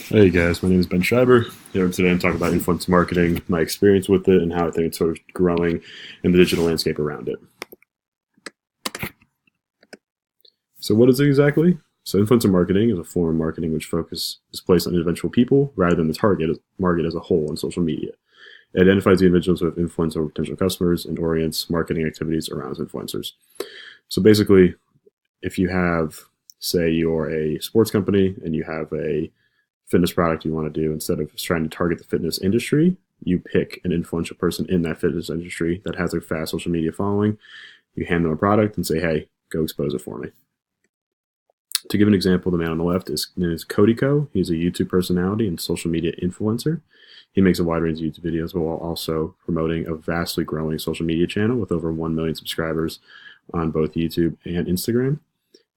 Hey guys, my name is Ben Schreiber. Here today I'm talking about influencer marketing, my experience with it, and how I think it's sort of growing in the digital landscape around it. So, what is it exactly? So, influencer marketing is a form of marketing which focus is placed on individual people rather than the target market as a whole on social media. It identifies the individuals with influence over potential customers and orients marketing activities around influencers. So, basically, if you have, say, you're a sports company and you have a fitness product you want to do, instead of trying to target the fitness industry, you pick an influential person in that fitness industry that has a fast social media following. You hand them a product and say, hey, go expose it for me. To give an example, the man on the left is Cody Co. He's a YouTube personality and social media influencer. He makes a wide range of YouTube videos while also promoting a vastly growing social media channel with over 1 million subscribers on both YouTube and Instagram.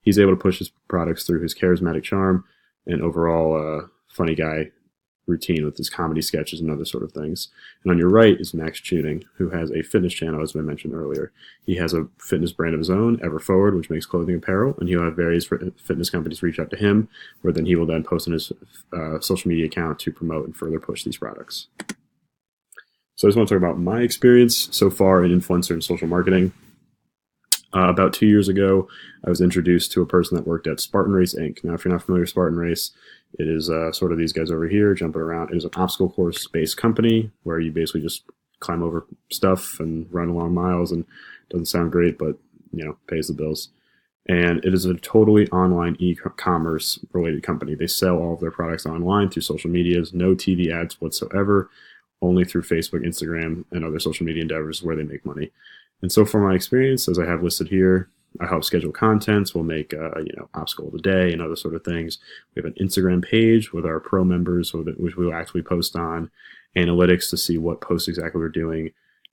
He's able to push his products through his charismatic charm and overall funny guy routine with his comedy sketches and other sort of things. And on your right is Max Tuning, who has a fitness channel, as I mentioned earlier. He has a fitness brand of his own, Ever Forward, which makes clothing apparel, and he'll have various fitness companies reach out to him, where then he will then post on his social media account to promote and further push these products. So I just want to talk about my experience so far in influencer and social marketing. About 2 years ago, I was introduced to a person that worked at Spartan Race Inc. Now, if you're not familiar with Spartan Race, it is sort of these guys over here jumping around. It is an obstacle course-based company where you basically just climb over stuff and run long miles, and doesn't sound great, but pays the bills. And it is a totally online e-commerce related company. They sell all of their products online through social medias, no TV ads whatsoever, only through Facebook, Instagram, and other social media endeavors where they make money. And so, from my experience, as I have listed here, I help schedule contents. We'll make, obstacle of the day and other sort of things. We have an Instagram page with our pro members, which we will actually post on, analytics to see what posts exactly we're doing,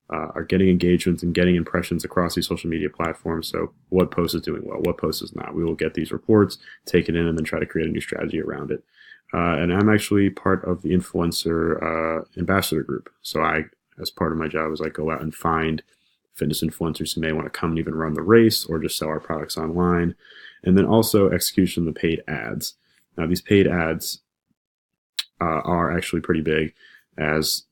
are getting engagements and getting impressions across these social media platforms. So, what post is doing well, what post is not. We will get these reports, take it in, and then try to create a new strategy around it. And I'm actually part of the influencer ambassador group. So, as part of my job, is I go out and find fitness influencers who may want to come and even run the race or just sell our products online. And then also execution of the paid ads. Now, these paid ads are actually pretty big, as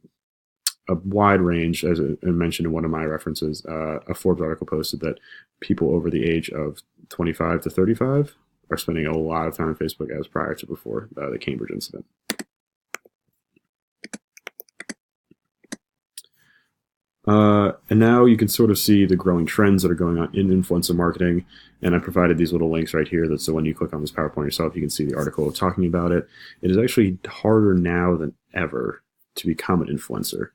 a wide range, as I mentioned in one of my references. A Forbes article posted that people over the age of 25 to 35 are spending a lot of time on Facebook as prior to before the Cambridge incident. And now you can sort of see the growing trends that are going on in influencer marketing. And I provided these little links right here so when you click on this PowerPoint yourself, you can see the article talking about it. It is actually harder now than ever to become an influencer,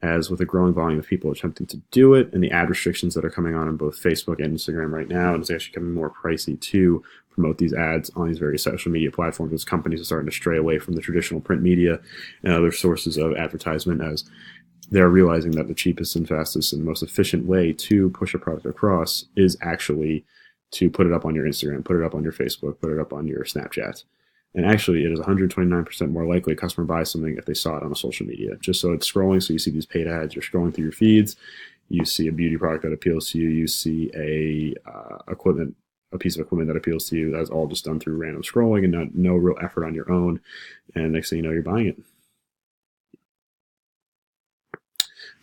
as with a growing volume of people attempting to do it and the ad restrictions that are coming on both Facebook and Instagram right now. And it's actually becoming more pricey to promote these ads on these various social media platforms, as companies are starting to stray away from the traditional print media and other sources of advertisement, as they're realizing that the cheapest and fastest and most efficient way to push a product across is actually to put it up on your Instagram, put it up on your Facebook, put it up on your Snapchat. And actually, it is 129% more likely a customer buys something if they saw it on a social media. Just so it's scrolling, so you see these paid ads, you're scrolling through your feeds, you see a beauty product that appeals to you, you see a piece of equipment that appeals to you. That's all just done through random scrolling and no real effort on your own. And next thing you know, you're buying it.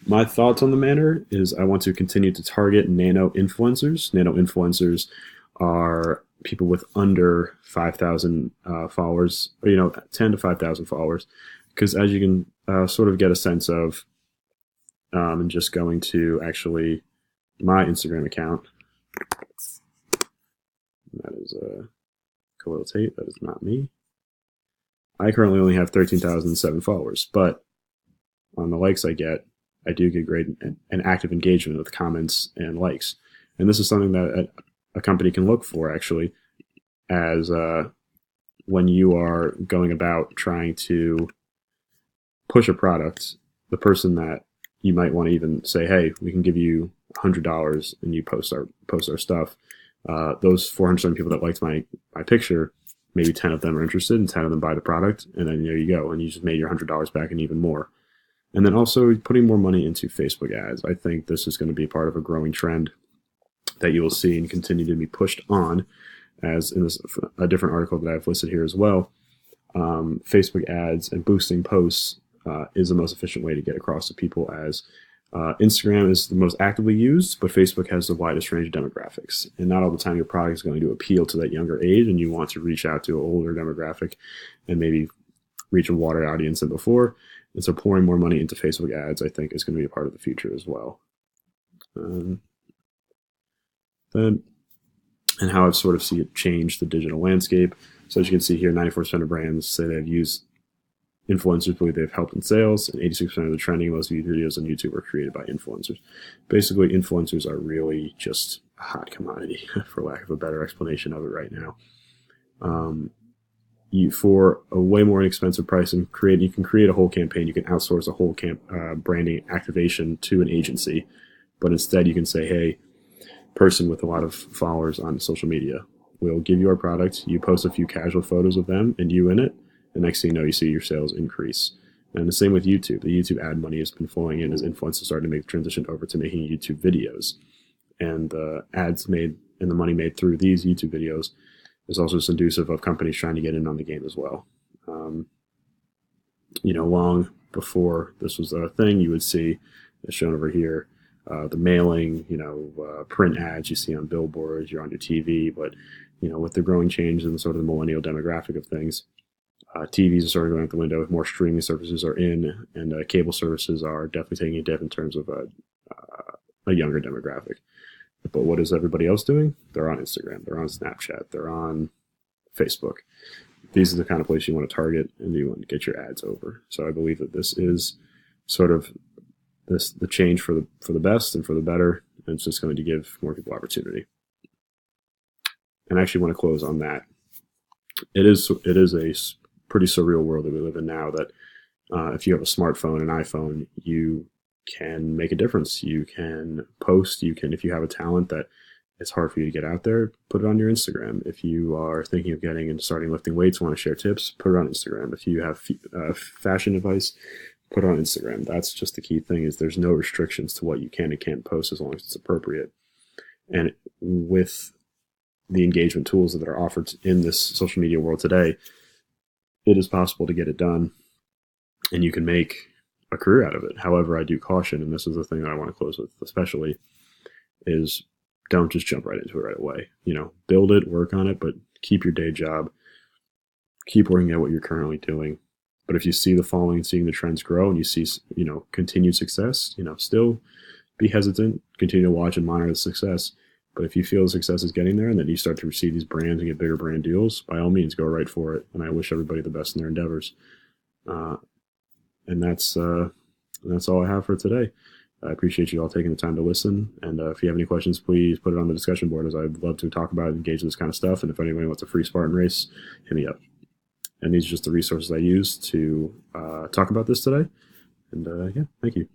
My thoughts on the matter is I want to continue to target nano influencers. Nano influencers are people with under 5,000 followers, or 10 to 5,000 followers, because as you can sort of get a sense of, and just going to actually my Instagram account, that is Khalil Tate. That is not me. I currently only have 13,007 followers, but on the likes I get, I do get great and active engagement with comments and likes. And this is something that a company can look for, actually, as when you are going about trying to push a product, the person that you might want to even say, hey, we can give you $100 and you post our stuff. Those 407 people that liked my picture, maybe 10 of them are interested and 10 of them buy the product. And then there you go. And you just made your $100 back and even more. And then also putting more money into Facebook ads. I think this is going to be part of a growing trend that you will see and continue to be pushed on, as in a different article that I've listed here as well. Facebook ads and boosting posts is the most efficient way to get across to people, as Instagram is the most actively used, but Facebook has the widest range of demographics. And not all the time your product is going to appeal to that younger age, and you want to reach out to an older demographic and maybe reach a wider audience than before. And so pouring more money into Facebook ads, I think, is going to be a part of the future as well. And how I've sort of seen it change the digital landscape. So as you can see here, 94% of brands say they've used influencers, believe they've helped in sales, and 86% of the trending most viewed videos on YouTube are created by influencers. Basically, influencers are really just a hot commodity, for lack of a better explanation of it right now. For a way more inexpensive price, and you can create a whole campaign. You can outsource a whole branding activation to an agency, but instead you can say, hey, person with a lot of followers on social media, we'll give you our product, you post a few casual photos of them and you in it, and next thing you know, you see your sales increase. And the same with YouTube. The YouTube ad money has been flowing in as influencers started to make the transition over to making YouTube videos. And the ads made and the money made through these YouTube videos is also conducive of companies trying to get in on the game as well. Long before this was a thing, you would see, as shown over here, the mailing, print ads you see on billboards, you're on your TV. But, with the growing change in sort of the millennial demographic of things, TVs are starting going out the window. More streaming services are in, and cable services are definitely taking a dip in terms of a younger demographic. But what is everybody else doing? They're on Instagram, they're on Snapchat, they're on Facebook. These are the kind of place you want to target and you want to get your ads over. So I believe that this is sort of the change for the best and for the better, and it's just going to give more people opportunity. And I actually want to close on that. It is a pretty surreal world that we live in now, that if you have a smartphone, an iPhone, you can make a difference. You can post, if you have a talent that it's hard for you to get out there, put it on your Instagram. If you are thinking of getting into starting lifting weights, want to share tips, put it on Instagram. If you have fashion advice, put it on Instagram. That's just the key thing, is there's no restrictions to what you can and can't post as long as it's appropriate. And with the engagement tools that are offered in this social media world today, it is possible to get it done, and you can make a career out of it. However, I do caution, and this is the thing that I want to close with especially, is don't just jump right into it right away. Build it, work on it, but keep your day job. Keep working at what you're currently doing. But if you see the following, seeing the trends grow, and you see, continued success, still be hesitant, continue to watch and monitor the success. But if you feel the success is getting there, and then you start to receive these brands and get bigger brand deals, by all means, go right for it. And I wish everybody the best in their endeavors. And that's all I have for today. I appreciate you all taking the time to listen. And if you have any questions, please put it on the discussion board, as I'd love to talk about and engage in this kind of stuff. And if anybody wants a free Spartan race, hit me up. And these are just the resources I use to talk about this today. And thank you.